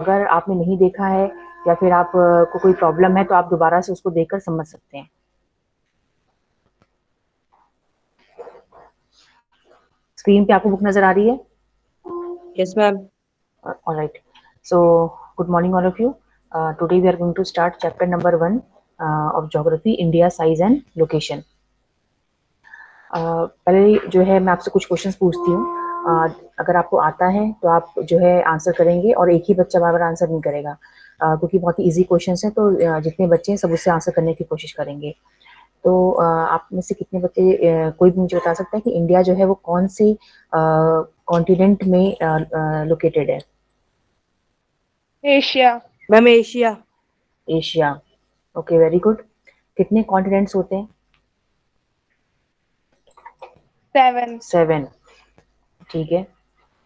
अगर आपने नहीं देखा है या फिर आप को कोई प्रॉब्लम है तो आप दोबारा से उसको देखकर समझ सकते हैं। स्क्रीन पे आपको बुक नजर आ रही है? Yes, ma'am. All right. So, good morning, all of you. Today we are going to start chapter number 1 of Geography, India, Size and Location. पहले जो है मैं आपसे कुछ क्वेश्चंस पूछती हूँ। अगर आपको आता है तो आप जो है आंसर करेंगे और एक ही बच्चा बार बार आंसर नहीं करेगा, क्योंकि बहुत ही इजी क्वेश्चंस हैं। तो जितने बच्चे हैं सब उससे आंसर करने की कोशिश करेंगे। तो आप में से कितने बच्चे, कोई भी मुझे बता सकता है कि इंडिया जो है वो कौन से कॉन्टिनेंट में लोकेटेड है? Asia. Ma'am Asia. Asia. Okay, very good. कितने कॉन्टिनेंट्स होते हैं? 7। 7। ठीक है।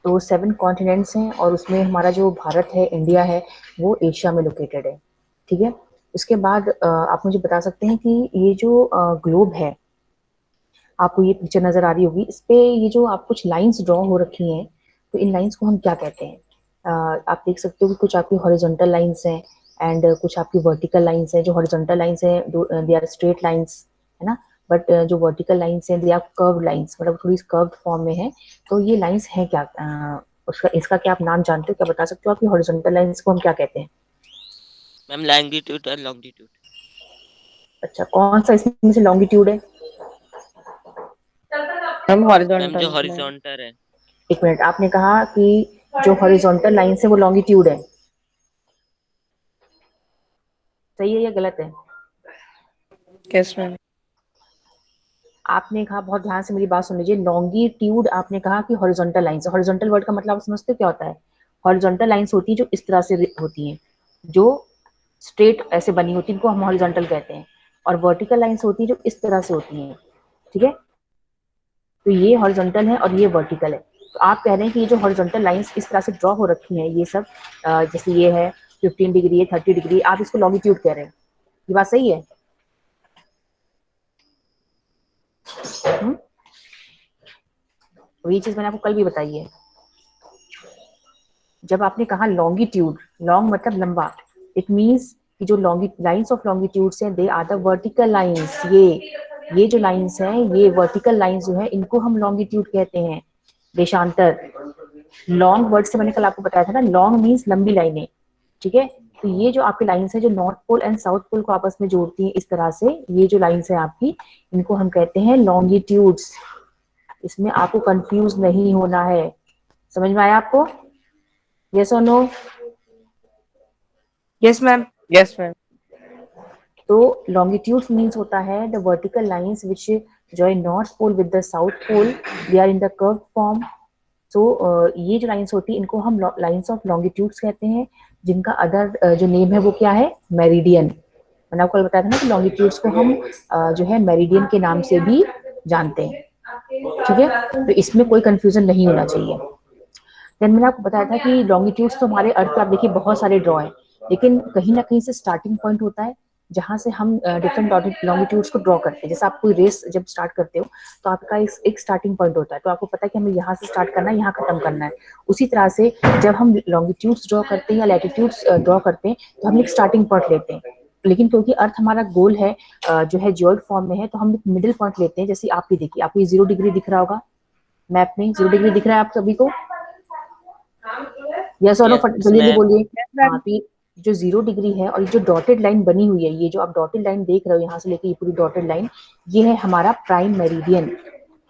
तो 7 कॉन्टिनेंट्स हैं और उसमें हमारा जो भारत है, इंडिया है, वो एशिया में लोकेटेड है। ठीक है। उसके बाद आप मुझे बता सकते हैं कि ये जो ग्लोब है, आपको ये पिक्चर नजर आ रही होगी, इस पे ये जो आप कुछ लाइंस ड्रॉ हो रखी हैं, तो इन लाइंस को हम क्या कहते हैं? आप देख सकते हो कि कुछ आपकी हॉरिजॉन्टल लाइंस हैं एंड कुछ आपकी वर्टिकल लाइंस हैं। जो हॉरिजॉन्टल लाइंस हैं दे आर स्ट्रेट लाइंस, है ना। बट जो वर्टिकल लाइंस हैं दे आर कर्व लाइंस, मतलब थोड़ी कर्व्ड फॉर्म में है। तो ये लाइंस हैं क्या? उसका इसका क्या आप नाम जानते हो? क्या बता सकते हो आप कि हॉरिजॉन्टल लाइंस को हम क्या कहते हैं? मैम लैंगिट्यूड और लॉन्गिट्यूड। अच्छा, कौन सा इसमें से लॉन्गिट्यूड है? मैम मैम जो हॉरिजॉन्टल में। हॉरिजॉन्टल है। एक मिनट, आपने कहा कि जो हॉरिजॉन्टल लाइंस है वो लॉन्गिट्यूड है, सही है या गलत है? Yes ma'am. आपने कहा, बहुत ध्यान से मेरी बात सुन लीजिए, लॉन्गिट्यूड आपने कहा कि हॉरिजॉन्टल लाइंस। हॉरिजॉन्टल वर्ड का मतलब आप समझते हो क्या होता है? हॉरिजॉन्टल लाइंस होती है जो इस तरह से होती हैं, जो स्ट्रेट ऐसे बनी होती है, इनको हम हॉरिजॉन्टल कहते हैं। और वर्टिकल लाइंस होती है जो इस तरह से होती हैं। ठीक है। तो ये हॉरिजॉन्टल है और ये वर्टिकल है। तो आप कह रहे हैं कि ये जो हॉरिजॉन्टल लाइंस इस तरह से ड्रॉ हो रखी हैं, ये सब जैसे ये है 15 डिग्री है, 30 डिग्री, आप इसको लॉन्गिट्यूड कह रहे हैं। ये बात सही है? तो ये चीज मैंने आपको कल भी बताई है। जब आपने कहा लॉन्गिट्यूड, लॉन्ग मतलब लंबा, इट मीन्स कि जो लाइंस ऑफ लॉन्गिट्यूड्स हैं they are the vertical lines. ये जो लाइंस हैं, ये वर्टिकल लाइंस जो है, इनको हम लॉन्गिट्यूड कहते हैं। देशांतर। लॉन्ग वर्ड से मैंने कल आपको बताया था ना, लॉन्ग मीन्स लंबी लाइनें। ठीक है। तो ये जो आपकी लाइंस है जो north pole and south pole को आपस में जोड़ती हैं इस तरह से, ये जो लाइंस है आपकी, इनको हम कहते हैं लॉन्गिट्यूड्स। इसमें आपको कंफ्यूज नहीं होना है। समझ में आया आपको? यस और no? Yes ma'am. Yes ma'am. तो लॉन्गिट्यूड मीन्स होता है the vertical lines which join north pole with the south pole, they are in the curve form. So ये जो लाइंस होती है इनको हम लाइंस ऑफ लॉन्गिट्यूड्स कहते हैं, जिनका अदर जो नेम है वो क्या है? मेरिडियन। मैंने आपको बताया था ना कि लॉन्गिट्यूड्स को हम जो है मेरिडियन के नाम से भी जानते हैं। ठीक है। तो इसमें कोई कंफ्यूजन नहीं होना चाहिए। देन मैंने आपको बताया था कि लॉन्गिट्यूड्स तो हमारे अर्थ पे आप देखिए बहुत सारे ड्रॉ हैं, लेकिन कहीं ना कहीं से स्टार्टिंग पॉइंट होता है जहां से हम डिफरेंट लॉन्गिट्यूड्स को ड्रॉ करते हैं। जैसे आप कोई रेस जब स्टार्ट करते हो तो आपका एक स्टार्टिंग पॉइंट होता है, तो आपको पता है कि हमें यहाँ से स्टार्ट करना है, यहाँ खत्म करना है। उसी तरह से जब हम लॉन्गिट्यूड्स ड्रॉ करते हैं या लैटिट्यूड्स ड्रॉ करते हैं तो हम एक स्टार्टिंग पॉइंट लेते हैं। लेकिन क्योंकि अर्थ हमारा गोल है, जो है जियोइड फॉर्म में है, तो हम एक मिडिल पॉइंट लेते हैं। जैसे आप भी देखिए, आपको ये 0 डिग्री दिख रहा होगा मैप में, 0 डिग्री दिख रहा है आप सभी को? यस और नो? यस जल्दी जल्दी मैम। बोलिए। यस हाँ, मैम। तो ये जो 0 डिग्री है और ये जो डॉटेड लाइन बनी हुई है, ये जो आप डॉटेड लाइन देख रहे हो यहाँ से लेके ये पूरी डॉटेड लाइन, ये है हमारा प्राइम मेरिडियन।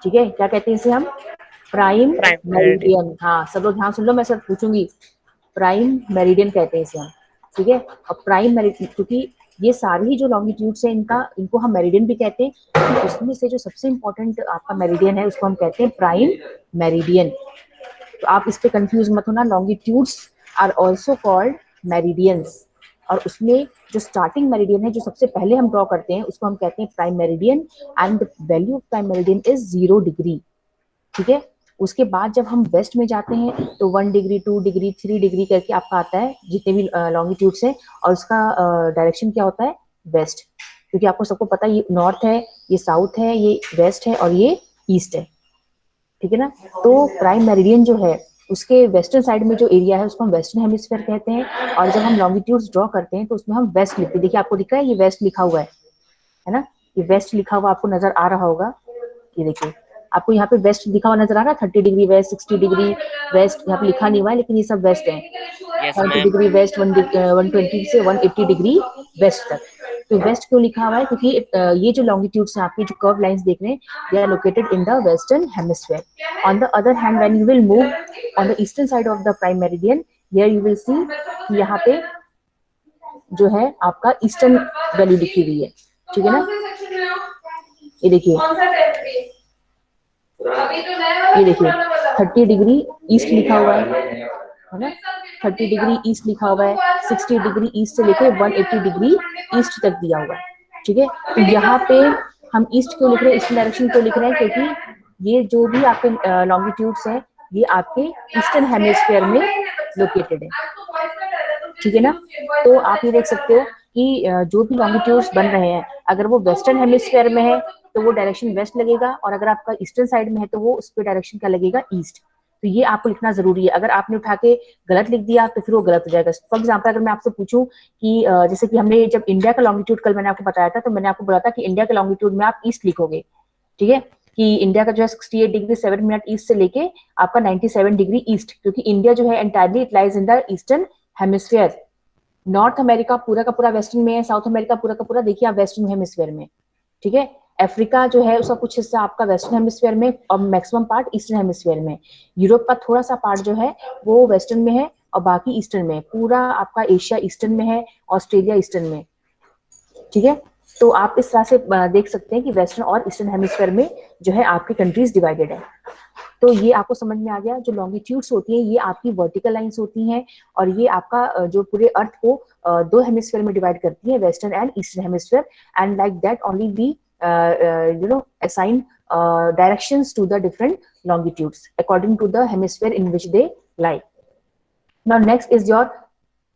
ठीक है। क्या कहते हैं इसे हम? Prime prime meridian. मेरिडियन। हाँ, सब लोग ध्यान सुन लो, मैं सब पूछूंगी। प्राइम मेरिडियन कहते हैं इसे हम। ठीक है। और प्राइम मेरिडियन, क्योंकि ये सारी ही जो लॉन्गिट्यूड्स है इनका, इनको हम मेरिडियन भी कहते हैं, तो उसमें से जो सबसे इंपॉर्टेंट आपका मेरिडियन है उसको हम कहते हैं प्राइम मेरिडियन। तो आप इस पे कंफ्यूज मत होना, longitudes are also called meridians. और उसमें जो स्टार्टिंग मेरिडियन है, जो सबसे पहले हम ड्रॉ करते हैं, उसको हम कहते हैं prime meridian. And the value of prime meridian is 0 degree. ठीक है। उसके बाद जब हम वेस्ट में जाते हैं तो 1 डिग्री, 2 डिग्री, 3 डिग्री करके आपका आता है जितने भी लॉन्गिट्यूड्स हैं, और उसका डायरेक्शन क्या होता है? वेस्ट। क्योंकि आपको सबको पता है ये नॉर्थ है, ये साउथ है, ये वेस्ट है और ये ईस्ट है। ठीक है ना। तो प्राइम मेरिडियन जो है उसके वेस्टर्न साइड में जो एरिया है उसको हम वेस्टर्न हेमिस्फीयर कहते हैं। और जब हम लॉन्गिट्यूड्स ड्रॉ करते हैं तो उसमें हम वेस्ट लिखते हैं। देखिए आपको दिख रहा है ये वेस्ट लिखा हुआ है ना, ये वेस्ट लिखा हुआ आपको नजर आ रहा होगा। ये देखिए आपको यहाँ पे वेस्ट लिखा हुआ नजर आ रहा है, 30 डिग्री वेस्ट, 60 डिग्री वेस्ट, यहाँ पे लिखा नहीं हुआ है लेकिन ये सब वेस्ट है। Yes, 90 ma'am. डिग्री वेस्ट, 120 से 180 डिग्री वेस्ट तक। तो वेस्ट क्यों लिखा हुआ है, क्योंकि ये जो लॉन्गिट्यूड्स हैं आपकी जो कर्व लाइंस देख रहे हैं, they are located in the western hemisphere. On the other hand when you will move on the eastern side of the prime meridian, here you will see कि यहाँ पे जो है आपका ईस्टर्न वैल्यू लिखी हुई है, ठीक है ना। ये देखिए, ये देखिए 30 डिग्री ईस्ट लिखा हुआ है ना, 30 डिग्री ईस्ट लिखा हुआ है, 60 डिग्री ईस्ट से लेके 180 डिग्री ईस्ट तक दिया हुआ है, ठीक है। तो यहाँ पे हम ईस्ट क्यों लिख रहे हैं, ईस्ट डायरेक्शन क्यों लिख रहे हैं, क्योंकि ये जो भी आपके लॉन्गिट्यूड्स हैं ये आपके ईस्टर्न हेमिस्फीयर में लोकेटेड है, ठीक है ना। तो आप ये देख सकते हो कि जो भी लॉन्गिट्यूड्स बन रहे हैं अगर वो वेस्टर्न हेमिस्फीयर में है तो वो डायरेक्शन वेस्ट लगेगा, और अगर आपका ईस्टर्न साइड में है तो वो उसके डायरेक्शन क्या लगेगा, ईस्ट। तो ये आपको लिखना जरूरी है, अगर आपने उठा के गलत लिख दिया तो फिर वो गलत हो जाएगा। फॉर एग्जाम्पल अगर मैं आपसे पूछूं कि जैसे कि हमने जब इंडिया का लॉन्गिट्यूड कल मैंने आपको बताया था, तो मैंने आपको बोला था कि इंडिया के लॉन्गिट्यूड में आप ईस्ट लिखोगे, ठीक है, कि इंडिया का जो है 68 डिग्री 7 मिनट ईस्ट से लेके आपका 97 डिग्री ईस्ट, क्योंकि इंडिया जो है entirely it lies in the eastern hemisphere. North America पूरा का पूरा वेस्टर्न में है, साउथ अमेरिका पूरा का पूरा देखिए आप वेस्टर्न हेमिस्फीयर में, ठीक है। अफ्रीका जो है उसका कुछ हिस्सा आपका वेस्टर्न हेमिस्फीयर में और मैक्सिमम पार्ट ईस्टर्न हेमिस्फीयर में। यूरोप का थोड़ा सा पार्ट जो है वो वेस्टर्न में है और बाकी ईस्टर्न में। पूरा आपका एशिया ईस्टर्न में है, ऑस्ट्रेलिया ईस्टर्न में, ठीक है। तो आप इस तरह से देख सकते हैं कि वेस्टर्न और ईस्टर्न हेमिस्फीयर में जो है आपकी कंट्रीज डिवाइडेड है। तो ये आपको समझ में आ गया, जो लॉन्गिट्यूड्स होती हैं ये आपकी वर्टिकल लाइंस होती हैं, और ये आपका जो पूरे अर्थ को दो हेमिस्फीयर में डिवाइड करती है, western and eastern hemisphere. And like that only we assign directions to the different longitudes according to the hemisphere in which they lie. Now next is your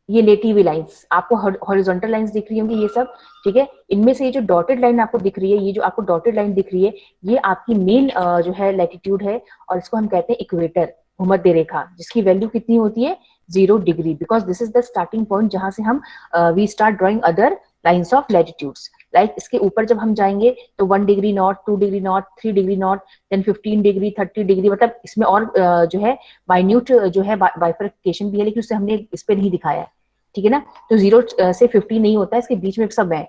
ये लेटी हुई लाइंस, आपको हॉरिजॉन्टल लाइंस दिख रही होंगी ये सब, ठीक है। इनमें से ये जो डॉटेड लाइन आपको दिख रही है, ये जो आपको डॉटेड लाइन दिख रही है, ये आपकी मेन जो है लैटिट्यूड है, और इसको हम कहते हैं इक्वेटर, भूमध्य रेखा, जिसकी वैल्यू कितनी होती है 0 degree, because this is the starting point जहां से हम we start drawing other lines of latitudes. Like इसके ऊपर जब हम जाएंगे तो 1 degree north, 2 degree north, 3 degree north, then 15 degree, 30 degree, मतलब इसमें और जो है माइन्यूट जो है बाइफरकेशन भी है, लेकिन उसे हमने इस पे नहीं दिखाया है, ठीक है ना। तो 0 से 15 नहीं होता है, इसके बीच में सब है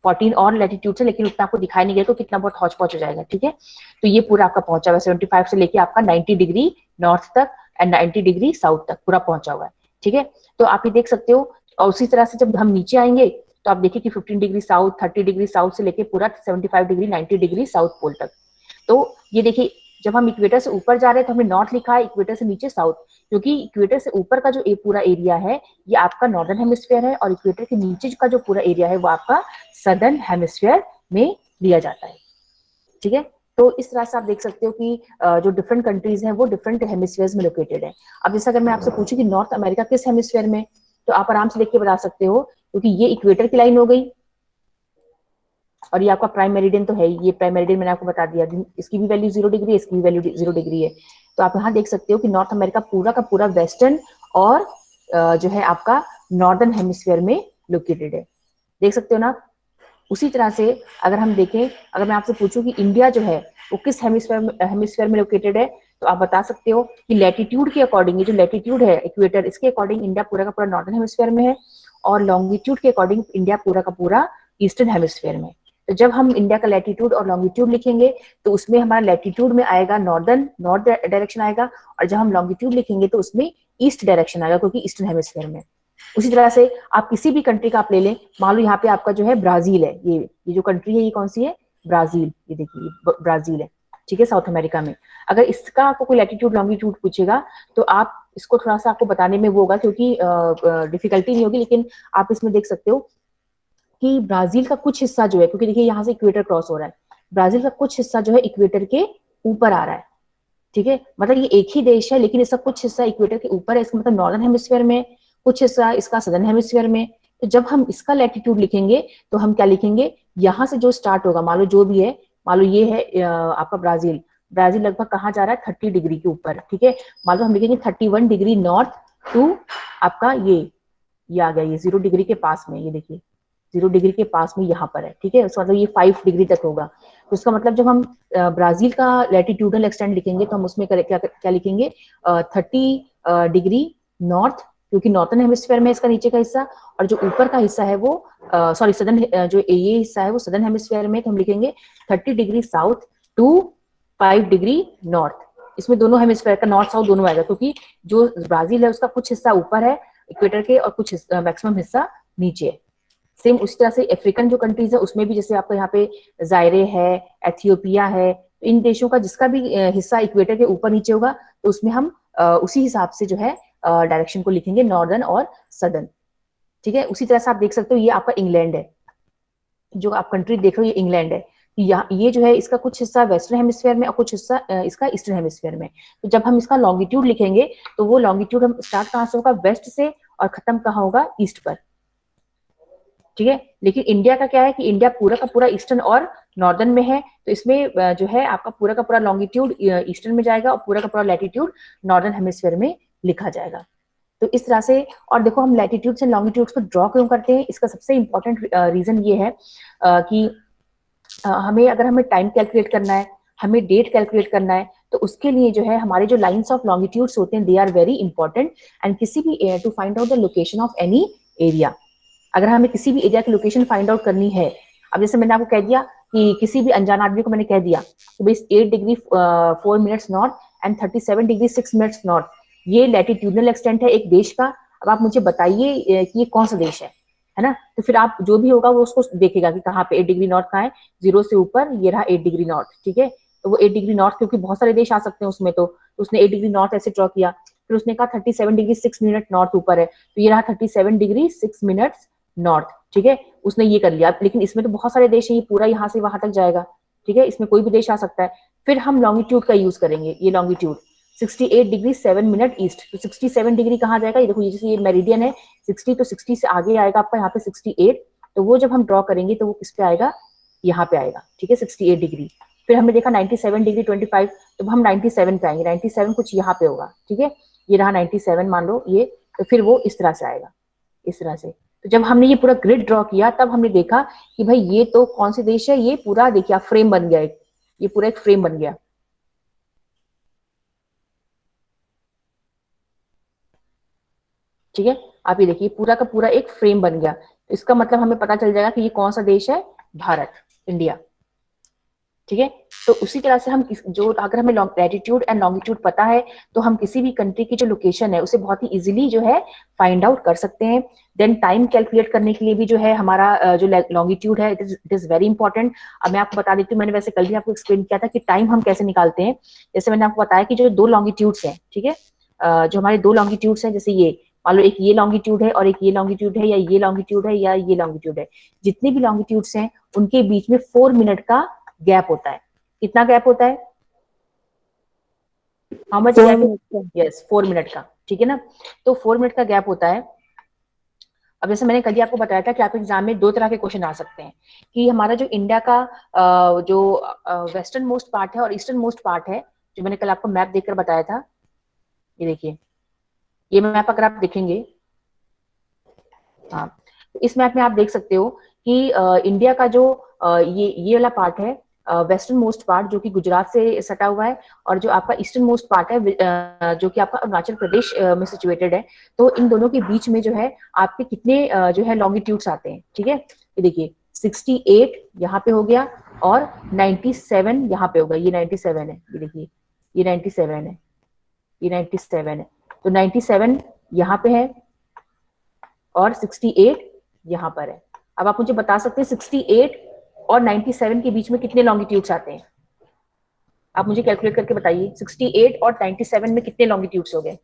14 और लैटिट्यूड है, लेकिन उतना आपको दिखाई नहीं गया तो कितना बहुत हौच पौच हो जाएगा, ठीक है। तो ये पूरा आपका पहुंचा हुआ है 75 से लेके आपका 90 डिग्री नॉर्थ तक एंड 90 डिग्री साउथ तक पूरा पहुंचा हुआ है, ठीक है। तो आप ये देख सकते हो। और उसी तरह से जब हम नीचे आएंगे तो आप देखिए कि 15 डिग्री साउथ, 30 डिग्री साउथ से लेके पूरा 75 डिग्री 90 डिग्री साउथ पोल तक। तो ये देखिए जब हम इक्वेटर से ऊपर जा रहे हैं तो हमने नॉर्थ लिखा है, इक्वेटर से नीचे साउथ, क्योंकि इक्वेटर से ऊपर का जो पूरा एरिया है ये आपका नॉर्दर्न हेमिस्फीयर है, और इक्वेटर के नीचे का जो पूरा एरिया है वो आपका सदर्न हेमिस्फीयर में लिया जाता है, ठीक है। तो इस तरह से आप देख सकते हो कि जो डिफरेंट कंट्रीज हैं वो डिफरेंट हेमिस्फीयर्स में लोकेटेड है। अब जैसे अगर मैं आपसे पूछूं कि नॉर्थ अमेरिका किस हेमिस्फीयर में, तो आप आराम से देख के बता सकते हो, क्योंकि ये इक्वेटर की लाइन हो गई और ये आपका प्राइम मेरिडियन तो है ही, ये प्राइम मेरिडियन मैंने आपको बता दिया, इसकी भी वैल्यू 0 डिग्री है, इसकी भी वैल्यू 0 डिग्री है। तो आप यहाँ देख सकते हो कि नॉर्थ अमेरिका पूरा का पूरा वेस्टर्न और जो है आपका नॉर्दर्न हेमिस्फीयर में लोकेटेड है, देख सकते हो ना। उसी तरह से अगर हम देखें, अगर मैं आपसे पूछूं कि इंडिया जो है वो किस हेमिस्फीयर में लोकेटेड है, तो आप बता सकते हो कि लैटिट्यूड के अकॉर्डिंग, ये जो लैटिट्यूड है इक्वेटर, इसके अकॉर्डिंग इंडिया पूरा का पूरा नॉर्दर्न हेमिस्फीयर में है, और लॉन्गिट्यूड के अकॉर्डिंग इंडिया पूरा का पूरा ईस्टर्न हेमिस्फीयर में। तो जब हम इंडिया का लैटिट्यूड और लॉन्गिट्यूड लिखेंगे तो उसमें हमारा लैटिट्यूड में आएगा नॉर्थ डायरेक्शन आएगा, और जब हम लॉन्गिट्यूड लिखेंगे तो उसमें ईस्ट डायरेक्शन आएगा, क्योंकि ईस्टर्न हेमिस्फीयर में। उसी तरह से आप किसी भी कंट्री का आप ले लें, मान लो यहाँ पे आपका जो है ब्राजील है, ये जो कंट्री है ये कौन सी है, ब्राजील, ये देखिए ब्राजील है, ठीक है, साउथ अमेरिका में। अगर इसका आपको कोई लैटिट्यूड लॉन्गिट्यूड पूछेगा तो आप इसको थोड़ा सा आपको बताने में वो होगा, क्योंकि डिफिकल्टी नहीं होगी, लेकिन आप इसमें देख सकते हो कि ब्राजील का कुछ हिस्सा जो है, क्योंकि देखिए यहाँ से इक्वेटर क्रॉस हो रहा है, ब्राजील का कुछ हिस्सा जो है इक्वेटर के ऊपर आ रहा है, ठीक है। मतलब ये एक ही देश है लेकिन इसका कुछ हिस्सा इक्वेटर के ऊपर है, इसका मतलब नॉर्दर्न हेमिस्फीयर में, कुछ हिस्सा इसका सदर्न हेमिस्फीयर में। तो जब हम इसका लैटिट्यूड लिखेंगे तो हम क्या लिखेंगे, यहाँ से जो स्टार्ट होगा, मान लो जो भी है, मान लो ये है आपका ब्राजील, ब्राजील लगभग कहाँ जा रहा है, 30 डिग्री के ऊपर, ठीक है। मान लो हम लिखेंगे 31 डिग्री नॉर्थ टू आपका ये आ गया, ये 0 डिग्री के पास में, ये देखिए 0 डिग्री के पास में यहाँ पर है, ठीक है। मतलब ये 5 डिग्री तक होगा। तो इसका मतलब जब हम ब्राजील का लैटिट्यूडल एक्सटेंट लिखेंगे तो हम उसमें क्या लिखेंगे, 30 डिग्री नॉर्थ, क्योंकि नॉर्थन हेमिस्फीयर में इसका नीचे का हिस्सा, और जो ऊपर का हिस्सा है वो सॉरी सदर्न, जो ये हिस्सा है वो सदर्न हेमिस्फीयर में, तो हम लिखेंगे 30 degree south to 5 degree north. इसमें दोनों हेमिस्फीयर का नॉर्थ साउथ दोनों आएगा, क्योंकि जो ब्राजील है उसका कुछ हिस्सा ऊपर है इक्वेटर के और कुछ मैक्सिमम हिस्सा नीचे है। सेम उसी तरह से अफ्रीकन जो कंट्रीज है उसमें भी, जैसे आपको यहाँ पे जायरे है, एथियोपिया है, तो इन देशों का जिसका भी हिस्सा इक्वेटर के ऊपर नीचे होगा तो उसमें हम उसी हिसाब से जो है डायरेक्शन को लिखेंगे, नॉर्दर्न और सदर्न, ठीक है। उसी तरह से आप देख सकते हो ये आपका इंग्लैंड है, जो आप कंट्री देख रहे हो ये इंग्लैंड है। ये जो है इसका कुछ हिस्सा वेस्टर्न हेमिस्फीयर में और कुछ हिस्सा इसका ईस्टर्न हेमिस्फीयर में। तो जब हम इसका लॉन्गिट्यूड लिखेंगे तो वो लॉन्गिट्यूड हम स्टार्ट कहाँ से होगा, वेस्ट से, और खत्म कहाँ होगा, ईस्ट पर, ठीक है। लेकिन इंडिया का क्या है कि इंडिया पूरा का पूरा ईस्टर्न और नॉर्दर्न में है, तो इसमें जो है आपका पूरा का पूरा लॉन्गिट्यूड ईस्टर्न में जाएगा और पूरा का पूरा लैटिट्यूड नॉर्दर्न हेमिस्फीयर में लिखा जाएगा। तो इस तरह से, और देखो हम लैटिट्यूड्स एंड लॉन्गिट्यूड्स को ड्रॉ क्यों करते हैं, इसका सबसे इंपॉर्टेंट रीजन ये है कि अगर हमें टाइम कैलकुलेट करना है, हमें डेट कैलकुलेट करना है, तो उसके लिए जो है हमारे जो लाइंस ऑफ लॉन्गिट्यूड्स होते हैं they are very important, and किसी भी to find out the location of any area, अगर हमें किसी भी एरिया की लोकेशन फाइंड आउट करनी है, अब जैसे मैंने आपको कह दिया कि किसी भी अनजान आदमी को मैंने कह दिया कि भाई 8 degree 4 minutes north and 37 degree 6 minutes north, ये लैटिट्यूडनल एक्सटेंट है एक देश का। अब आप मुझे बताइए कि ये कौन सा देश है ना। तो फिर आप जो भी होगा वो उसको देखेगा कि कहाँ पे 8 डिग्री नॉर्थ कहाँ है, 0 से ऊपर ये रहा 8 डिग्री नॉर्थ, ठीक है। तो वो 8 डिग्री नॉर्थ, क्योंकि बहुत सारे देश आ सकते हैं उसमें, तो उसने 8 डिग्री नॉर्थ ऐसे ड्रॉ किया, फिर उसने कहा 37 डिग्री 6 मिनट नॉर्थ ऊपर है, तो ये रहा 37 डिग्री 6 मिनट्स नॉर्थ, ठीक है। उसने ये कर लिया, लेकिन इसमें तो बहुत सारे देश हैं, ये पूरा यहाँ से वहां तक जाएगा, ठीक है, इसमें कोई भी देश आ सकता है। फिर हम लॉन्गिट्यूड का यूज करेंगे, ये लॉन्गिट्यूड 68 डिग्री 7 मिनट ईस्ट, तो 67 डिग्री कहाँ जाएगा, ये देखो ये जैसे ये मेरिडियन है 60, तो 60 से आगे आएगा आपका यहाँ पे 68, तो वो जब हम ड्रॉ करेंगे तो वो किस पे आएगा, यहाँ पे आएगा, ठीक है, 68 डिग्री। फिर हमने देखा 97 डिग्री 25, तो हम 97 पे आएंगे, 97 कुछ यहाँ पे होगा, ठीक है, ये रहा 97 मान लो ये, तो फिर वो इस तरह से आएगा, इस तरह से। तो जब हमने ये पूरा ग्रिड ड्रॉ किया तब हमने देखा कि भाई ये तो कौन से देश है, ये पूरा देखिए फ्रेम बन गया, ये पूरा एक फ्रेम बन गया, ठीक है। आप ये देखिए पूरा का पूरा एक फ्रेम बन गया, तो इसका मतलब हमें पता चल जाएगा कि ये कौन सा देश है, भारत, इंडिया, ठीक है। तो उसी तरह से हम जो अगर हमें लैटिट्यूड एंड लॉन्गिट्यूड पता है तो हम किसी भी कंट्री की जो लोकेशन है उसे बहुत ही इजीली जो है फाइंड आउट कर सकते हैं। देन टाइम कैलकुलेट करने के लिए भी जो है हमारा जो लॉन्गिट्यूड है इट इज वेरी इंपॉर्टेंट। अब मैं आपको बता देती हूँ, मैंने वैसे कल भी आपको एक्सप्लेन किया था कि टाइम हम कैसे निकालते हैं। जैसे मैंने आपको बताया कि जो दो लॉन्गिट्यूड्स हैं, ठीक है, जो हमारे दो लॉन्गिट्यूड्स हैं, जैसे ये मान लो एक ये लॉन्गिट्यूड है और एक ये लॉन्गिट्यूड है, या ये लॉन्गिट्यूड है या ये लॉन्गिट्यूड है, जितने भी लॉन्गिट्यूड्स हैं उनके बीच में 4 मिनट का गैप होता है। कितना गैप होता है, how much gap, yes 4 minute का, ठीक है ना। तो 4 मिनट का गैप होता है। अब जैसे मैंने कल आपको बताया था कि आपके एग्जाम में दो तरह के क्वेश्चन आ सकते हैं, कि हमारा जो इंडिया का जो वेस्टर्न मोस्ट पार्ट है और ईस्टर्न मोस्ट पार्ट है, जो मैंने कल आपको मैप देखकर बताया था, ये देखिए ये मैप अगर आप देखेंगे, हाँ, तो इस मैप में आप देख सकते हो कि इंडिया का जो ये वाला पार्ट है, वेस्टर्न मोस्ट पार्ट जो कि गुजरात से सटा हुआ है, और जो आपका ईस्टर्न मोस्ट पार्ट है जो कि आपका अरुणाचल प्रदेश में सिचुएटेड है। तो इन दोनों के बीच में जो है आपके कितने जो है लॉन्गिट्यूड्स आते हैं, ठीक है। ये देखिए 68 यहाँ पे हो गया और 97 यहाँ पे होगा, ये 97 है, ये देखिए ये 97 है, ये 97 है, तो 97 यहाँ पे है और 68 यहाँ पर है। अब आप मुझे बता सकते हैं 68 और 97 के बीच में कितने लॉन्गिट्यूड्स आते हैं, आप मुझे कैलकुलेट करके बताइए 68 और 97 में कितने लॉन्गिट्यूड्स हो गए।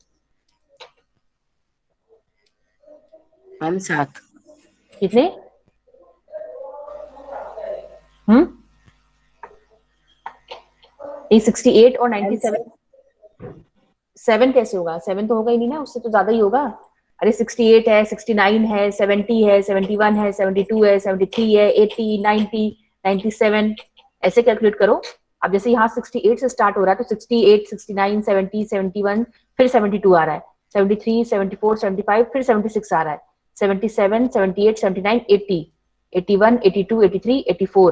हम 7 कितने, ये 68 और 97, 7 कैसे होगा, 7 तो होगा ही नहीं ना, उससे तो ज्यादा ही होगा। अरे 68 है, 69 है, 70 है, 71 है, 72 है, 73 है, 80, 90, 97, ऐसे कैलकुलेट करो। अब जैसे यहाँ 68 से स्टार्ट हो रहा है तो 68, 69, 70, 71, फिर 72 आ रहा है, 73, 74, 75, फिर 76 आ रहा है, 77, 78, 79, 80, 81, 82, 83, 84।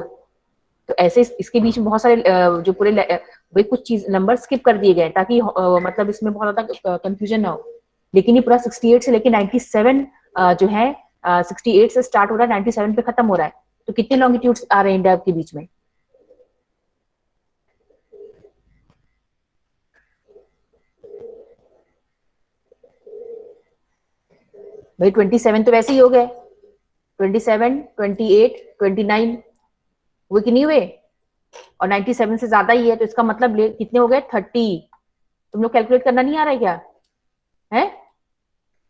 तो ऐसे इसके बीच में बहुत सारे जो पूरे भाई कुछ चीज नंबर स्किप कर दिए गए ताकि मतलब इसमें बहुत ज्यादा कंफ्यूजन ना हो। लेकिन ये पूरा 68 से लेके 97 जो है 68 से स्टार्ट हो रहा है, 97 पे खत्म हो रहा है। तो कितने लॉन्गिट्यूड्स आ रहे हैं इंडिया के बीच में? भाई 27 तो वैसे ही हो गए, 27, 28, 29 हुए कि नहीं हुए? और 97 से ज्यादा ही है तो इसका मतलब कितने हो गए? 30। तुम लोग कैलकुलेट करना नहीं आ रहा है क्या? है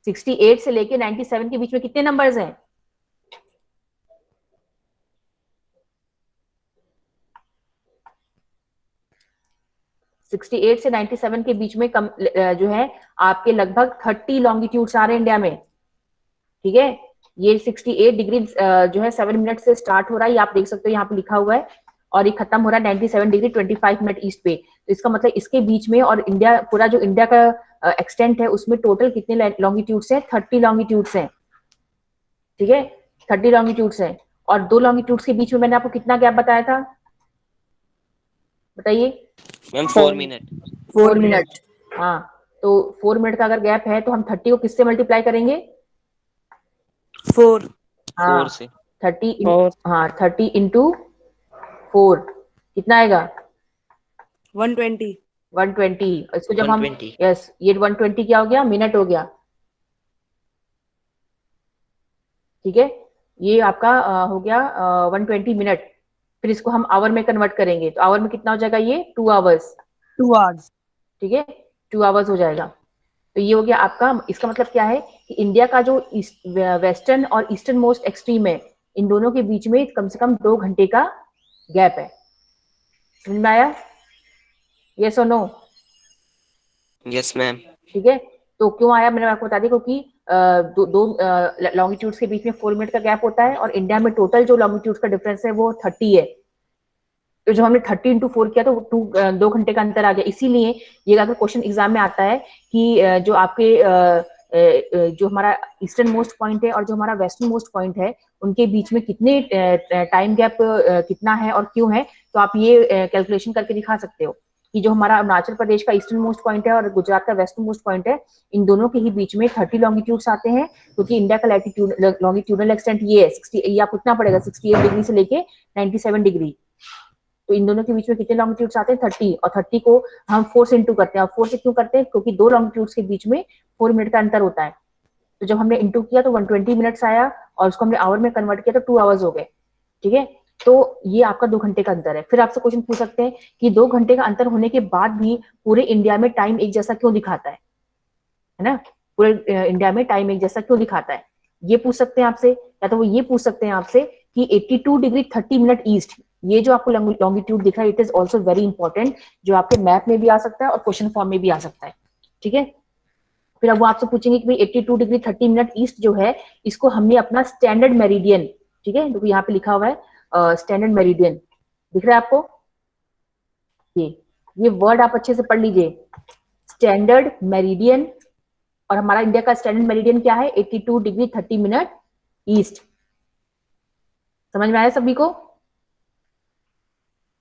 68 से लेके 97 के बीच में कितने नंबर्स हैं? सिक्सटी एट से 97 के बीच में जो है आपके लगभग 30 लॉन्गिट्यूड्स आ रहे हैं इंडिया में। ठीक है, ये 68 डिग्री जो है 7 मिनट से स्टार्ट हो रहा है, ये आप देख सकते हो यहाँ पे लिखा हुआ है, और ये खत्म हो रहा है 97 डिग्री 25 मिनट ईस्ट पे। तो इसका मतलब इसके बीच में और इंडिया, पूरा जो इंडिया का एक्सटेंट है उसमें टोटल कितने लॉन्गिट्यूड्स हैं? 30 लॉन्गिट्यूड्स हैं। ठीक है, 30 लॉन्गिट्यूड्स हैं। और दो लॉन्गिट्यूड्स के बीच में मैंने आपको कितना गैप बताया था, बताइए? Ma'am 4 minute. 4 मिनट। हाँ, तो 4 मिनट का अगर गैप है तो हम 30 को किससे मल्टीप्लाई करेंगे? 4। हाँ 4 से 30 4 हाँ 30 इंटू 4 कितना आएगा? 120। 120। इसको जब हम 120। यस, ये 120 क्या हो गया? मिनट हो गया। ठीक है, ये आपका हो गया 120 मिनट। फिर इसको हम आवर में कन्वर्ट करेंगे तो आवर में कितना हो जाएगा? ये 2 आवर्स। 2 आवर्स। ठीक है, 2 आवर्स हो जाएगा। तो ये हो गया आपका। इसका मतलब क्या है कि इंडिया का जो वेस्टर्न और ईस्टर्न मोस्ट एक्सट्रीम है, इन दोनों के बीच में कम से कम 2 घंटे का गैप है। समझ में आया? यस और नो? Yes ma'am. ठीक है, तो क्यों आया मैंने आपको बता दिया, क्योंकि दो लॉन्गिट्यूड्स के बीच में 4 मिनट का गैप होता है और इंडिया में टोटल जो लॉन्गिट्यूड्स का डिफरेंस है वो 30 है। तो जब हमने 30 इंटू 4 किया तो 2 घंटे का अंतर आ गया। इसीलिए ये अगर क्वेश्चन एग्जाम में आता है कि जो आपके जो हमारा ईस्टर्न मोस्ट पॉइंट है और जो हमारा वेस्टर्न मोस्ट पॉइंट है उनके बीच में कितने टाइम गैप कितना है और क्यों है, तो आप ये कैलकुलेशन करके दिखा सकते हो कि जो हमारा अरुणाचल प्रदेश का ईस्टर्न मोस्ट पॉइंट है और गुजरात का वेस्टर्न मोस्ट पॉइंट है, इन दोनों के ही बीच में 30 लॉन्गिट्यूड्स आते हैं, क्योंकि इंडिया का लैटिट्यूड लॉन्गिट्यूडल एक्सटेंट ये है 60, ये आप उतना पड़ेगा 68 डिग्री से लेके 97 डिग्री। तो इन दोनों के बीच में कितने लॉन्गिट्यूड्स आते हैं? 30। और 30 को हम 4 से इंटू करते हैं। और 4 से क्यों करते हैं? क्योंकि दो लॉन्गिट्यूड्स के बीच में 4 मिनट का अंतर होता है। तो जब हमने इंटू किया तो 120 मिनट्स आया और उसको हमने आवर में कन्वर्ट किया तो 2 आवर्स हो गए। ठीक है, तो ये आपका 2 घंटे का अंतर है। फिर आपसे क्वेश्चन पूछ सकते हैं कि 2 घंटे का अंतर होने के बाद भी पूरे इंडिया में टाइम एक जैसा क्यों दिखाता है ना? पूरे इंडिया में टाइम एक जैसा क्यों दिखाता है, ये पूछ सकते हैं आपसे। या तो वो ये पूछ सकते हैं आपसे कि 82 डिग्री 30 मिनट ईस्ट, ये जो आपको लॉन्गिट्यूड दिख रहा है, it is also very important, जो आपके मैप में भी आ सकता है और क्वेश्चन फॉर्म में भी आ सकता है। ठीक है, फिर अब वो आपसे पूछेंगे कि भाई 82 डिग्री 30 मिनट ईस्ट जो है, इसको हमने अपना स्टैंडर्ड मेरिडियन, ठीक है, तो यहाँ पे लिखा हुआ है स्टैंडर्ड मेरिडियन, दिख रहा है आपको? ये वर्ड आप अच्छे से पढ़ लीजिए, स्टैंडर्ड मेरिडियन। और हमारा इंडिया का स्टैंडर्ड मेरिडियन क्या है? 82 डिग्री 30 मिनट ईस्ट। समझ में आया सभी को?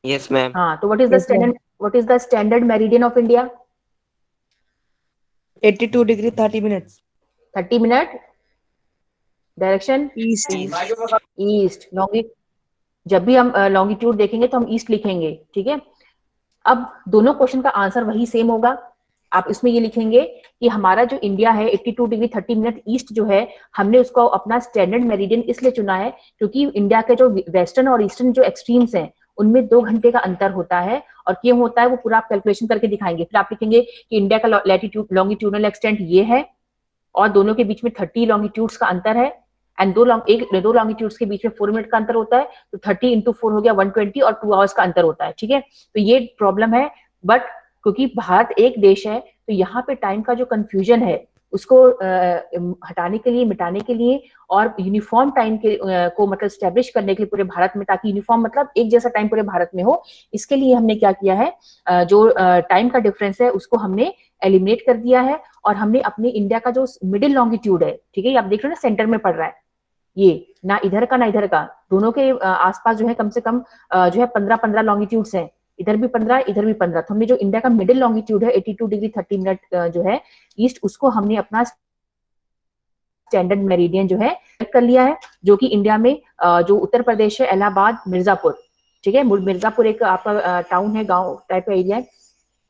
Yes ma'am. हाँ, तो what is the standard meridian of India? 82 degree 30 minutes 30 minute direction east. East. जब भी हम लॉन्गिट्यूड देखेंगे तो हम ईस्ट लिखेंगे। ठीक है, अब दोनों क्वेश्चन का आंसर वही सेम होगा। आप इसमें ये लिखेंगे कि हमारा जो इंडिया है 82 डिग्री 30 मिनट ईस्ट जो है, हमने उसको अपना स्टैंडर्ड मेरिडियन इसलिए चुना है क्योंकि इंडिया के जो वेस्टर्न और ईस्टर्न जो एक्सट्रीम्स हैं उनमें 2 घंटे का अंतर होता है। और क्यों होता है वो पूरा आप कैलकुलेशन करके दिखाएंगे। फिर आप लिखेंगे कि इंडिया का लैटिट्यूड लॉन्गिट्यूडनल एक्सटेंट ये है और दोनों के बीच में 30 लॉन्गिट्यूड्स का अंतर है, एंड दो लॉन्गिट्यूड्स के बीच में 4 मिनट का अंतर होता है, तो 30 इंटू 4 हो गया 120 और 2 आवर्स का अंतर होता है। ठीक है, तो ये प्रॉब्लम है, बट क्योंकि भारत एक देश है तो यहाँ पे टाइम का जो कंफ्यूजन है उसको हटाने के लिए, मिटाने के लिए और यूनिफॉर्म टाइम के को मतलब स्टैब्लिश करने के लिए पूरे भारत में, ताकि यूनिफॉर्म मतलब एक जैसा टाइम पूरे भारत में हो, इसके लिए हमने क्या किया है, जो टाइम का डिफरेंस है उसको हमने एलिमिनेट कर दिया है। और हमने अपने इंडिया का जो मिडिल लॉन्गिट्यूड है, ठीक है, आप देख रहे हो ना सेंटर में पड़ रहा है, ये ना इधर का ना इधर का, दोनों के आसपास जो है कम से कम जो है 15-15 लॉन्गिट्यूड्स हैं, इधर भी 15 इधर भी 15। तो हमने जो इंडिया का मिडिल लॉन्गिट्यूड है 82 डिग्री 30 मिनट जो है ईस्ट, उसको हमने अपना स्टैंडर्ड मेरिडियन जो है कर लिया है, जो कि इंडिया में जो उत्तर प्रदेश है, इलाहाबाद, मिर्जापुर, ठीक है, मिर्जापुर एक आपका टाउन है, गांव टाइप का एरिया है,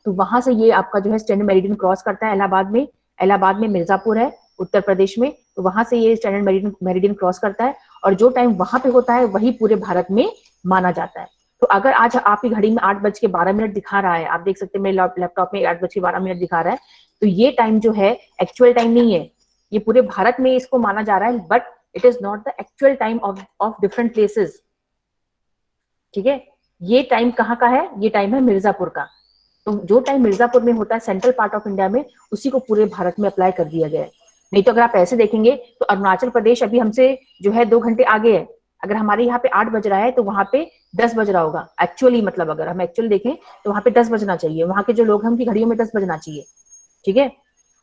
तो वहां से ये आपका जो है स्टैंडर्ड मेरिडियन क्रॉस करता है इलाहाबाद में मिर्जापुर है उत्तर प्रदेश में, तो वहां से ये स्टैंडर्ड मेरिडियन क्रॉस करता है, और जो टाइम वहां पे होता है वही पूरे भारत में माना जाता है। तो अगर आज आपकी घड़ी में 8:12 दिखा रहा है, आप देख सकते हैं मेरे लैपटॉप में 8:12 दिखा रहा है, तो ये टाइम जो है एक्चुअल टाइम नहीं है, ये पूरे भारत में इसको माना जा रहा है, but it is not the actual time of different places, ठीक है। ये टाइम कहाँ का है, ये टाइम है मिर्जापुर का। तो जो टाइम मिर्जापुर में होता है सेंट्रल पार्ट ऑफ इंडिया में, उसी को पूरे भारत में अप्लाई कर दिया गया है। नहीं तो अगर आप ऐसे देखेंगे तो अरुणाचल प्रदेश अभी हमसे जो है 2 घंटे आगे है, अगर हमारे यहाँ पे 8 बज रहा है तो वहां पे 10 बज रहा होगा एक्चुअली, मतलब अगर हम एक्चुअल देखें तो वहां पे 10 बजना चाहिए, वहां के जो लोग हैं उनकी घड़ियों में 10 बजना चाहिए, ठीक है।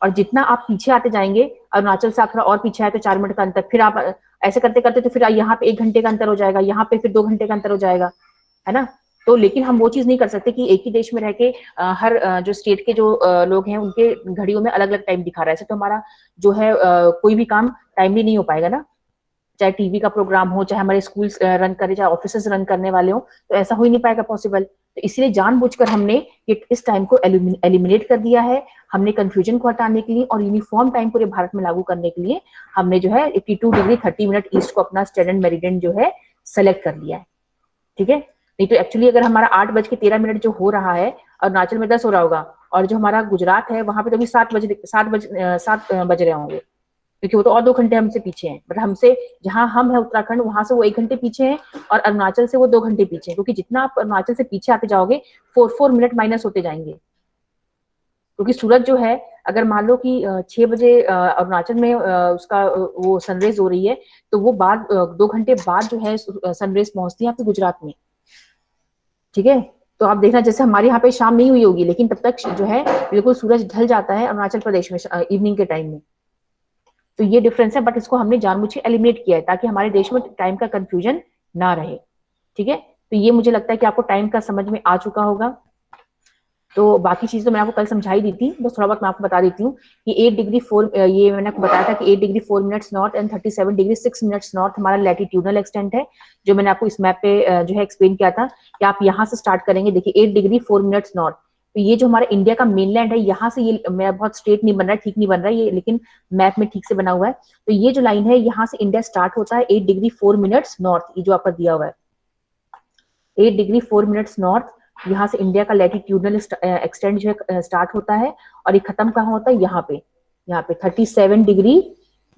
और जितना आप पीछे आते जाएंगे, अरुणाचल से आप थोड़ा और पीछे आए तो 4 मिनट का अंतर, फिर आप ऐसे करते करते तो फिर यहाँ पे 1 घंटे का अंतर हो जाएगा, यहाँ पे फिर 2 घंटे का अंतर हो जाएगा, है ना। तो लेकिन हम वो चीज नहीं कर सकते कि एक ही देश में रह के हर जो स्टेट के जो लोग हैं उनके घड़ियों में अलग अलग टाइम दिखा रहा है, ऐसे तो हमारा जो है कोई भी काम टाइमली नहीं हो पाएगा ना, चाहे टीवी का प्रोग्राम हो, चाहे हमारे स्कूल रन करे, चाहे ऑफिस रन करने वाले हो, तो ऐसा हो ही नहीं पाएगा पॉसिबल। तो इसलिए जानबूझकर हमने इस टाइम को एलिमिनेट कर दिया है, हमने कंफ्यूजन को हटाने के लिए और यूनिफॉर्म टाइम पूरे भारत में लागू करने के लिए हमने जो है 82 डिग्री 30 मिनट ईस्ट को अपना स्टैंडर्ड मेरिडियन जो है सेलेक्ट कर लिया है, ठीक है। नहीं तो एक्चुअली अगर हमारा 8:13 जो हो रहा है, अरुणाचल में 10 हो रहा होगा, और जो हमारा गुजरात है वहां पे तो अभी 7 बज रहे होंगे, क्योंकि वो तो और 2 घंटे हमसे पीछे हैं, बट हमसे जहां हम है उत्तराखंड, वहां से वो 1 घंटे पीछे हैं, और अरुणाचल से वो 2 घंटे पीछे हैं, क्योंकि जितना आप अरुणाचल से पीछे आते जाओगे 4 मिनट माइनस होते जाएंगे, क्योंकि सूरज जो है अगर मान लो कि 6 बजे अरुणाचल में उसका वो सनरेज हो रही है, तो वो बाद 2 घंटे बाद जो है सनरेज पहुंचती है आपके गुजरात में, ठीक है। तो आप देखना जैसे हमारे यहाँ पे शाम नहीं हुई होगी, लेकिन तब तक जो है बिल्कुल सूरज ढल जाता है अरुणाचल प्रदेश में इवनिंग के टाइम में। तो ये डिफरेंस है, बट इसको हमने जानबूझ के एलिमिनेट किया है ताकि हमारे देश में टाइम का कंफ्यूजन ना रहे, ठीक है। तो ये मुझे लगता है कि आपको टाइम का समझ में आ चुका होगा। तो बाकी चीज तो मैंने आपको कल समझाई दी थी, बस थोड़ा बहुत मैं आपको बता देती हूँ कि 8 डिग्री 4 ये मैंने आपको बताया था कि 8 degree 4 minutes north and 37 degree 6 minutes north हमारा लैटिट्यूडनल एक्सटेंट है, जो मैंने आपको इस मैप पे जो है एक्सप्लेन किया था कि आप यहाँ से स्टार्ट करेंगे। देखिए 8 डिग्री 4 मिनट्स नॉर्थ, तो ये जो हमारा इंडिया का मेनलैंड है, यहाँ से ये मैं बहुत स्ट्रेट नहीं बन रहा है, ठीक नहीं बन रहा है ये, लेकिन मैप में ठीक से बना हुआ है। तो ये जो लाइन है यहाँ से इंडिया स्टार्ट होता है 8 डिग्री 4 मिनट्स नॉर्थ, ये जो आपका दिया हुआ है 8 डिग्री 4 मिनट्स नॉर्थ, यहाँ से इंडिया का लैटिट्यूडनल एक्सटेंड जो है स्टार्ट होता है, और ये खत्म कहाँ होता है, यहाँ पे 37 डिग्री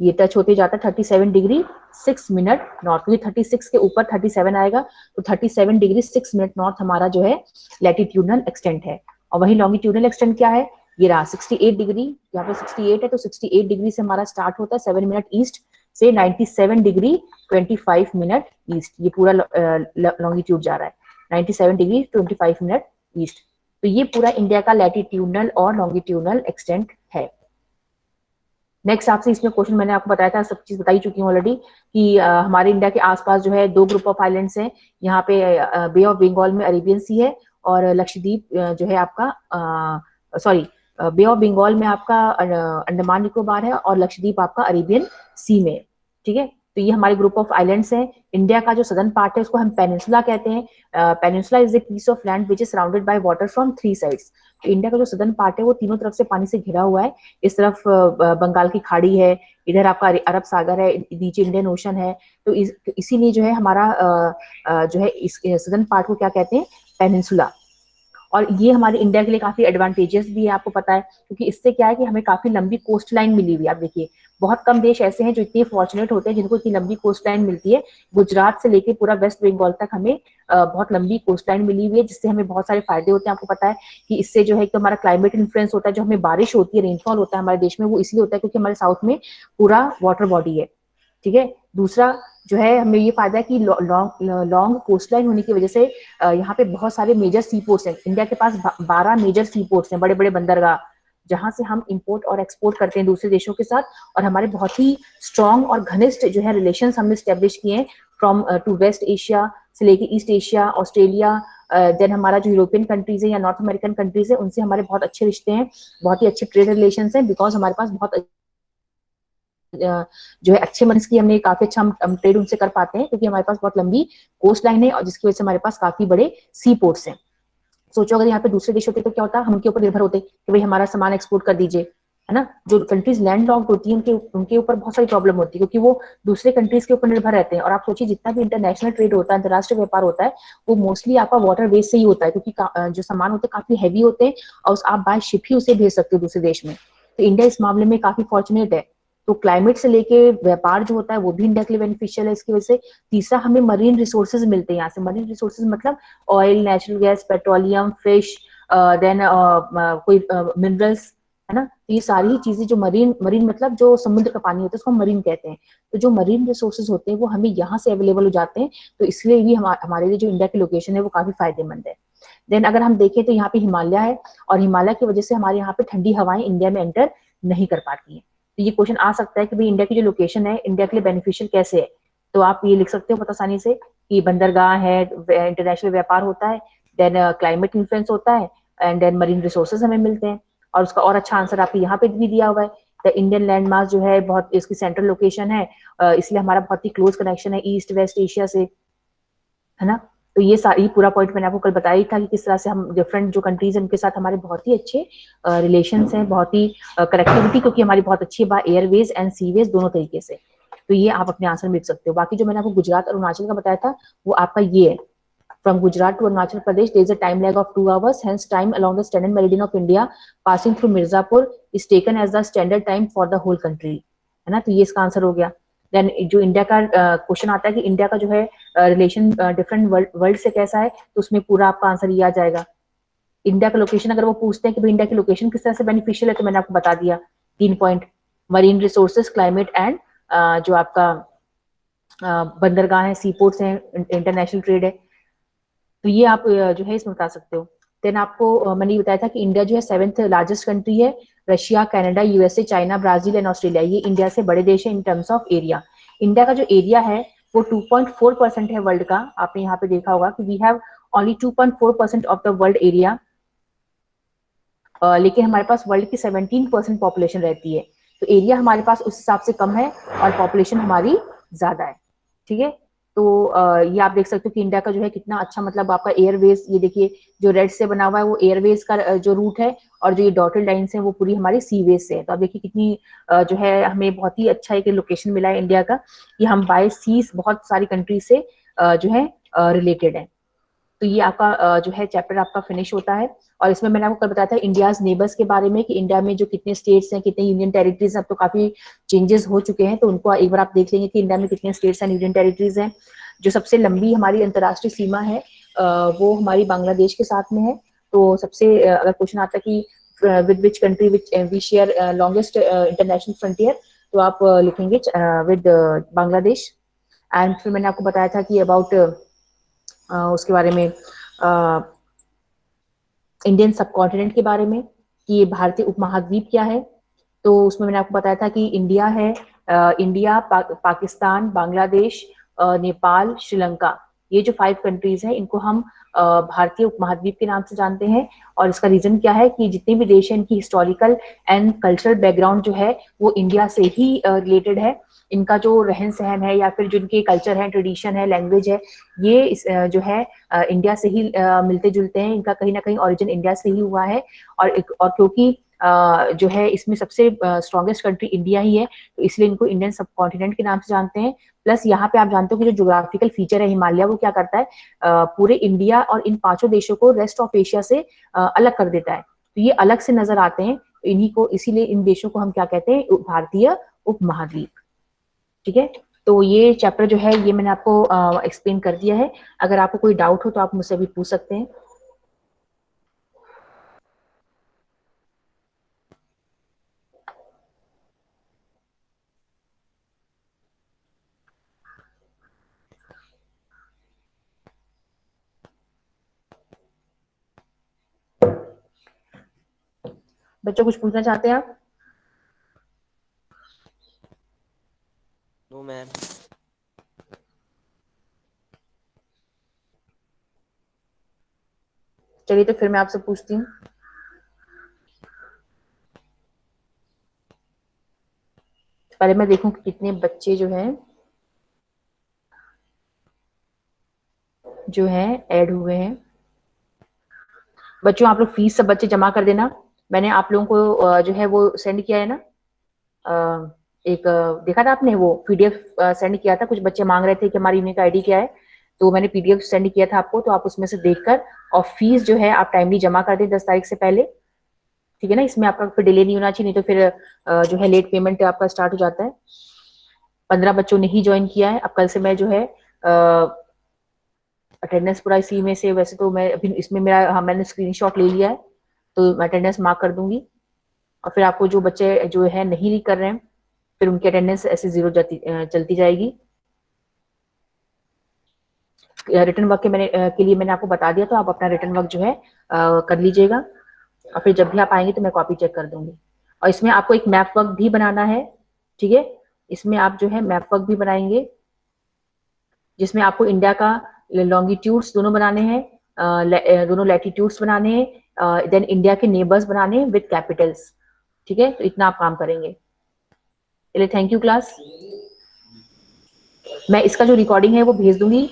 ये टच होते जाता है 37 डिग्री 6 मिनट नॉर्थ, क्योंकि 36 के ऊपर 37 आएगा, तो 37 डिग्री 6 मिनट नॉर्थ हमारा जो है लैटिट्यूडनल एक्सटेंट है। और वही लॉन्गिट्यूडनल एक्सटेंट क्या है, ये रहा 68 डिग्री, यहाँ पे 68 है, तो 68 डिग्री से हमारा स्टार्ट होता है 7 मिनट ईस्ट से 97 डिग्री 25 मिनट ईस्ट, ये पूरा लॉन्गिट्यूड जा रहा है 97 डिग्री 25 मिनट ईस्ट। तो ये पूरा इंडिया का लैटिट्यूडनल और लॉन्गिट्यूडनल एक्सटेंट है। नेक्स्ट आपसे इसमें क्वेश्चन मैंने आपको बताया था, सब चीज बताई चुकी हूँ ऑलरेडी कि हमारे इंडिया के आसपास जो है 2 ग्रुप ऑफ आइलैंड्स हैं, यहाँ पे बे ऑफ बंगाल में अरेबियन सी है, और लक्षद्वीप जो है आपका सॉरी बे ऑफ बंगाल में आपका अंडमान निकोबार है, और लक्षद्वीप आपका अरेबियन सी में, ठीक है। तो ये हमारे ग्रुप ऑफ आइलैंड्स हैं। इंडिया का जो सदर्न पार्ट है उसको हम पेनिनसुला कहते हैं। Peninsula is a piece of land which is surrounded by water from 3 sides. तो इंडिया का जो सदर्न पार्ट है वो तीनों तरफ से पानी से घिरा हुआ है। इस तरफ बंगाल की खाड़ी है, इधर आपका अरब सागर है, नीचे इंडियन ओशन है। तो इसीलिए जो है हमारा जो है इस सदर्न पार्ट को क्या कहते हैं, पेनिनसुला। और ये हमारे इंडिया के लिए काफी एडवांटेजेस भी है, आपको पता है, क्योंकि इससे क्या है कि हमें काफी लंबी कोस्ट लाइन मिली हुई है। आप देखिए बहुत कम देश ऐसे हैं जो इतने फॉर्चुनेट होते हैं जिनको इतनी लंबी कोस्ट लाइन मिलती है। गुजरात से लेके पूरा वेस्ट बंगाल तक हमें बहुत लंबी कोस्ट लाइन मिली हुई है, जिससे हमें बहुत सारे फायदे होते हैं। आपको पता है कि इससे जो है कि हमारा क्लाइमेट इन्फ्लुएंस होता है, जो हमें बारिश होती है, रेनफॉल होता है हमारे देश में, वो इसलिए होता है क्योंकि हमारे साउथ में पूरा वाटर बॉडी है। ठीक है, दूसरा जो है हमें ये फायदा है कि लॉन्ग कोस्ट लाइन होने की वजह से यहाँ पे बहुत सारे मेजर सी पोर्ट्स हैं। इंडिया के पास 12 मेजर सी पोर्ट्स हैं, बड़े बड़े बंदरगाह, जहां से हम इंपोर्ट और एक्सपोर्ट करते हैं दूसरे देशों के साथ। और हमारे बहुत ही स्ट्रॉन्ग और घनिष्ठ जो है रिलेशन हमने स्टेब्लिश किए हैं फ्रॉम टू वेस्ट एशिया से लेके ईस्ट एशिया, ऑस्ट्रेलिया, देन हमारा जो यूरोपियन कंट्रीज है या नॉर्थ अमेरिकन कंट्रीज है, उनसे हमारे बहुत अच्छे रिश्ते हैं, बहुत ही अच्छे ट्रेड रिलेशन है, बिकॉज हमारे पास बहुत जो है अच्छे मन की हमने काफी अच्छा हम ट्रेड उनसे कर पाते हैं, क्योंकि हमारे पास बहुत लंबी कोस्ट लाइन है और जिसकी वजह से हमारे पास काफी बड़े सी पोर्ट्स हैं। सोचो अगर यहाँ पे दूसरे देश होते तो क्या होता, हम उनके ऊपर निर्भर होते कि भाई हमारा सामान एक्सपोर्ट कर दीजिए, है ना। जो कंट्रीज लैंड लॉक्ड होती है उनके ऊपर बहुत सारी प्रॉब्लम होती है, क्योंकि वो दूसरे कंट्रीज के ऊपर निर्भर रहते हैं। और आप सोचिए जितना भी इंटरनेशनल ट्रेड होता है, अंतर्राष्ट्रीय व्यापार होता है, वो मोस्टली आपका वाटर बेस से ही होता है, क्योंकि जो सामान होते हैं काफी हैवी होते हैं और आप बाय शिप ही उसे भेज सकते हो दूसरे देश में। तो इंडिया इस मामले में काफी फॉर्चुनेट है। तो क्लाइमेट से लेके व्यापार जो होता है वो भी इंडिया के लिए बेनिफिशियल है इसकी वजह से। तीसरा, हमें मरीन रिसोर्सेज मिलते हैं यहाँ से। मरीन रिसोर्सेज मतलब oil, natural gas, petroleum, fish, then कोई मिनरल्स, है ना। तो ये सारी चीजें जो मरीन मतलब जो समुद्र का पानी होता है उसको मरीन कहते हैं। तो जो मरीन रिसोर्सेज होते हैं वो हमें यहाँ से अवेलेबल हो जाते हैं, तो इसलिए भी हमारे लिए जो इंडिया की लोकेशन है वो काफी फायदेमंद है। देन अगर हम देखें तो यहाँ पे हिमालय है, और हिमालय की वजह से हमारे यहाँ पे ठंडी हवाएं इंडिया में एंटर नहीं कर पाती है। तो ये क्वेश्चन आ सकता है कि भाई इंडिया की जो लोकेशन है इंडिया के लिए बेनिफिशियल कैसे है। तो आप ये लिख सकते हो बहुत आसानी से कि बंदरगाह है, इंटरनेशनल व्यापार होता है, देन क्लाइमेट इन्फ्लुएंस होता है, एंड देन मरीन रिसोर्सेज हमें मिलते हैं। और उसका और अच्छा आंसर आपको यहाँ पे भी दिया हुआ है। द इंडियन लैंड मास जो है बहुत इसकी सेंट्रल लोकेशन है, इसलिए हमारा बहुत ही क्लोज कनेक्शन है ईस्ट वेस्ट एशिया से, है ना। तो ये सारी पूरा पॉइंट मैंने आपको कल बताया था कि किस तरह से हम डिफरेंट जो कंट्रीज हैं उनके साथ हमारे बहुत ही अच्छे रिलेशंस हैं, बहुत ही कनेक्टिविटी क्योंकि हमारी बहुत अच्छी है बाय एयरवेज एंड सीवेज दोनों तरीके से। तो ये आप अपने आंसर में लिख सकते हो। बाकी जो मैंने आपको गुजरात और अरुणाचल का बताया था वो आपका ये है, from Gujarat to Arunachal Pradesh there is a time lag of 2 hours, hence time along the standard meridian of India passing through Mirzapur is taken as the standard time for the whole country, है ना। तो ये इसका आंसर हो गया। Then जो India का question आता है कि इंडिया का जो है रिलेशन डिफरेंट वर्ल्ड से कैसा है, तो उसमें पूरा आपका आंसर ये आ जाएगा। इंडिया का लोकेशन अगर वो पूछते हैं कि भाई इंडिया की लोकेशन किस तरह से बेनिफिशियल है, तो मैंने आपको बता दिया 3 point, marine resources, climate and जो आपका बंदरगाह है, सी पोर्ट्स हैं, इंटरनेशनल ट्रेड है। तो ये आप जो है इसमें बता सकते हो। देन आपको मैंने ये बताया था कि इंडिया जो है 7th लार्जेस्ट कंट्री है, Russia, Canada, USA, China, Brazil and Australia ये इंडिया से बड़े देश है in terms of area. India का जो एरिया है वो 2.4% है वर्ल्ड का। आपने यहाँ पे देखा होगा कि we have only 2.4% of the world area, लेकिन हमारे पास वर्ल्ड की 17% पॉपुलेशन रहती है। तो एरिया हमारे पास उस हिसाब से कम है और पॉपुलेशन हमारी ज्यादा है। ठीक है, तो ये आप देख सकते हो कि इंडिया का जो है कितना अच्छा, मतलब आपका एयरवेज, ये देखिए जो रेड से बना हुआ है वो एयरवेज का जो रूट है, और जो ये डॉटेड लाइन्स है वो पूरी हमारी सीवेज से है। तो आप देखिए कितनी जो है हमें बहुत ही अच्छा एक लोकेशन मिला है इंडिया का, कि हम बाय सीज बहुत सारी कंट्री से जो है रिलेटेड है। तो ये आपका जो है चैप्टर आपका फिनिश होता है। और इसमें मैंने आपको कल बताया था इंडियाज नेबर्स के बारे में, कि इंडिया में जो कितने स्टेट्स हैं, कितने यूनियन टेरिटरीज हैं, अब तो काफी चेंजेस हो चुके हैं, तो उनको एक बार आप देख लेंगे कि इंडिया में कितने स्टेट्स एंड यूनियन टेरिटरीज हैं। जो सबसे लंबी हमारी अंतर्राष्ट्रीय सीमा है वो हमारी बांग्लादेश के साथ में है। तो सबसे अगर क्वेश्चन आता है कि with which country which we share longest international frontier, तो आप लिखेंगे विद बांग्लादेश। एंड फिर मैंने आपको बताया था कि अबाउट उसके बारे में इंडियन सब कॉन्टिनेंट के बारे में, कि ये भारतीय उपमहाद्वीप क्या है। तो उसमें मैंने आपको बताया था कि इंडिया है, इंडिया, पाकिस्तान, बांग्लादेश, नेपाल, श्रीलंका, ये जो 5 कंट्रीज हैं इनको हम भारतीय उपमहाद्वीप के नाम से जानते हैं। और इसका रीजन क्या है कि जितने भी देश हैं इनकी हिस्टोरिकल एंड कल्चरल बैकग्राउंड जो है वो इंडिया से ही रिलेटेड है। इनका जो रहन सहन है या फिर जो इनके कल्चर है, ट्रेडिशन है, लैंग्वेज है, ये जो है इंडिया से ही मिलते जुलते हैं। इनका कहीं ना कहीं ओरिजिन इंडिया से ही हुआ है। और क्योंकि जो है इसमें सबसे स्ट्रॉन्गेस्ट कंट्री इंडिया ही है, तो इसलिए इनको इंडियन सब कॉन्टिनेंट के नाम से जानते हैं। प्लस यहाँ पे आप जानते हो कि जो ज्योग्राफिकल फीचर है हिमालय, वो क्या करता है, पूरे इंडिया और इन 5 देशों को रेस्ट ऑफ एशिया से अलग कर देता है। तो ये अलग से नजर आते हैं, इन्हीं को, इसीलिए इन देशों को हम क्या कहते हैं, भारतीय उपमहाद्वीप। ठीक है, तो ये चैप्टर जो है ये मैंने आपको एक्सप्लेन कर दिया है। अगर आपको कोई डाउट हो तो आप मुझसे भी पूछ सकते हैं। बच्चों कुछ पूछना चाहते हैं आप? No ma'am. चलिए तो फिर मैं आपसे पूछती हूँ। पहले मैं देखूं कि कितने बच्चे जो हैं ऐड हुए हैं। बच्चों आप लोग फीस सब बच्चे जमा कर देना। मैंने आप लोगों को जो है वो सेंड किया है ना, एक देखा था आपने, वो पीडीएफ सेंड किया था। कुछ बच्चे मांग रहे थे कि हमारी यूनिक आईडी क्या है, तो मैंने पीडीएफ सेंड किया था आपको, तो आप उसमें से देखकर और फीस जो है आप टाइमली जमा कर दें 10 तारीख से पहले। ठीक है ना, इसमें आपका फिर डिले नहीं होना चाहिए, नहीं तो फिर जो है लेट पेमेंट आपका स्टार्ट हो जाता है। 15 बच्चों ने ही ज्वाइन किया है। अब कल से मैं जो है अटेंडेंस पूरा इसी में से, वैसे तो मैं अभी इसमें मेरा, हाँ मैंने स्क्रीनशॉट ले लिया है, तो मैं अटेंडेंस मार्क कर दूंगी। और फिर आपको जो बच्चे जो है नहीं कर रहे हैं, फिर उनकी अटेंडेंस ऐसे जीरो चलती जाएगी। रिटर्न वर्क के लिए मैंने आपको बता दिया, तो आप अपना रिटर्न वर्क जो है कर लीजिएगा, और फिर जब भी आप आएंगे तो मैं कॉपी चेक कर दूंगी। और इसमें आपको एक मैप वर्क भी बनाना है। ठीक है, इसमें आप जो है मैप वर्क भी बनाएंगे, जिसमें आपको इंडिया का लॉन्गिट्यूड्स दोनों बनाने हैं, दोनों लैटिट्यूड्स बनाने हैं, देन इंडिया के नेबर्स बनाने हैं विद कैपिटल्स। ठीक है, तो इतना आप काम करेंगे। चलिए, थैंक यू क्लास। मैं इसका जो रिकॉर्डिंग है वो भेज दूंगी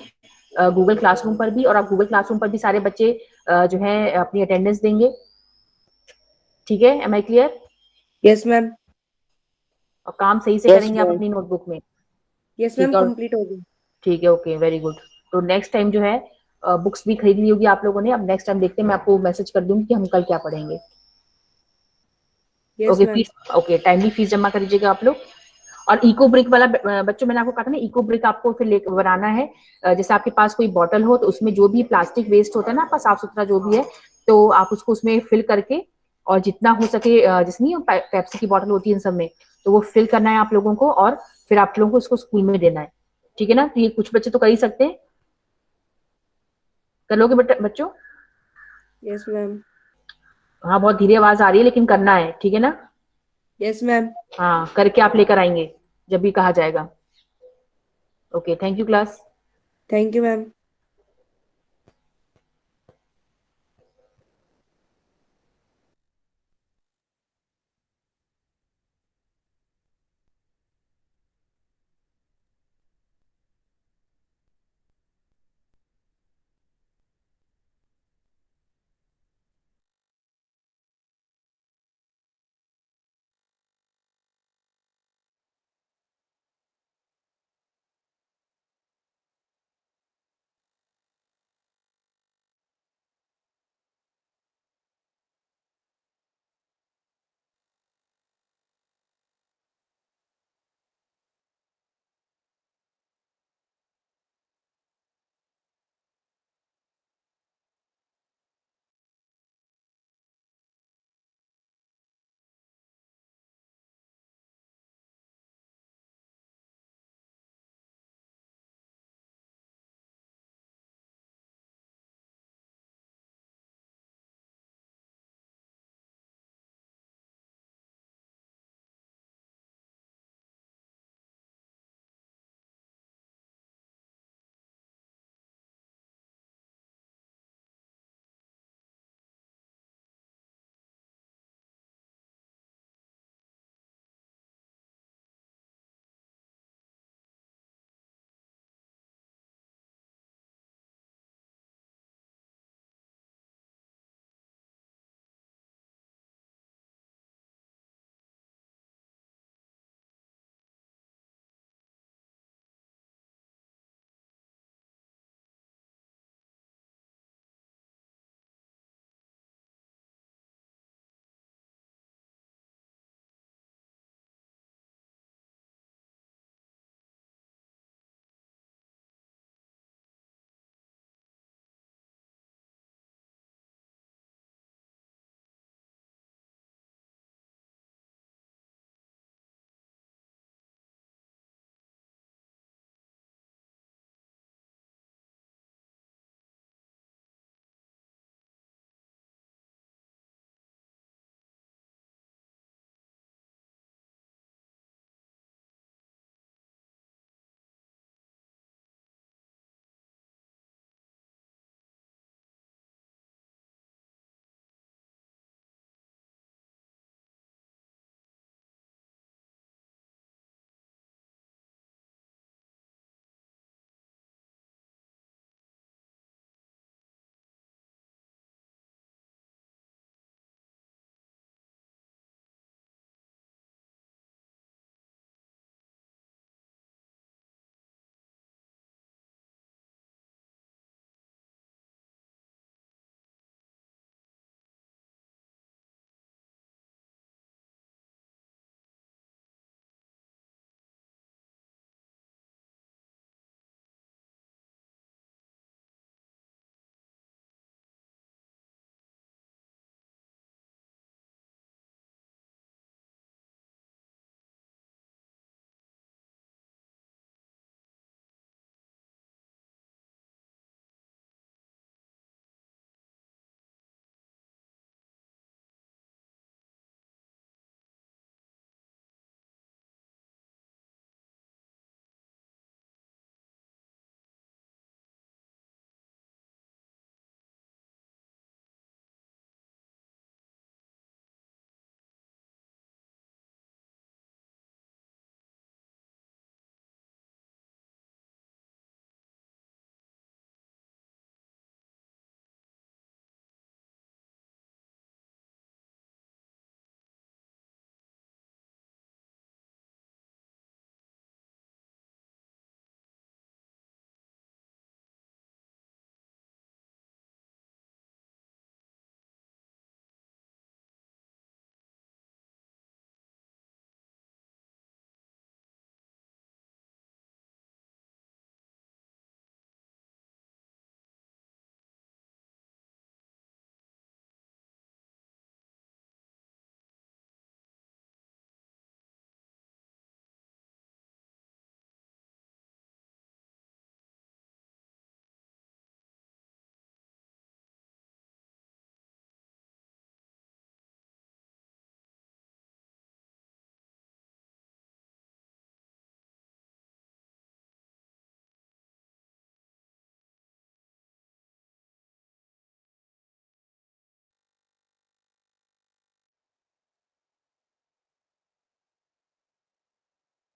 गूगल क्लासरूम पर भी, और आप गूगल क्लासरूम पर भी सारे बच्चे जो है अपनी अटेंडेंस देंगे। ठीक है, am I clear? Yes ma'am. और काम सही से यस करेंगे आप मैम। अपनी नोटबुक में। यस ठीक मैम, है, और कंप्लीट हो गई। ठीक है, ओके, वेरी गुड। तो नेक्स्ट टाइम जो है बुक्स भी खरीद ली होगी आप लोगों ने। अब नेक्स्ट टाइम देखते हैं, मैं आपको मैसेज कर दूंगी कि हम कल क्या पढ़ेंगे। Yes okay, ma'am. Fees, okay, timely fees जमा कर दीजिएगा आप लोग। और इको ब्रिक वाला बच्चों, मैंने आपको कहा था ना, इको ब्रिक आपको फिर बनाना है। जैसे आपके पास कोई बॉटल हो, तो उसमें जो भी प्लास्टिक वेस्ट होता है ना आपका, साफ सुथरा जो भी है, तो आप उसको उसमें फिल करके, और जितना हो सके, जैसे नहीं पेप्सी की बॉटल होती है इन सब में, तो वो फिल करना है आप लोगों को, और फिर आप लोगों को उसको स्कूल में देना है। ठीक है ना, तो ये कुछ बच्चे तो कर ही सकते हैं। कर लोगे बच्चों? Yes ma'am. हाँ, बहुत धीरे आवाज आ रही है, लेकिन करना है। ठीक है ना? Yes ma'am. हाँ, करके आप लेकर आएंगे जब भी कहा जाएगा। Okay, thank you class. Thank you ma'am.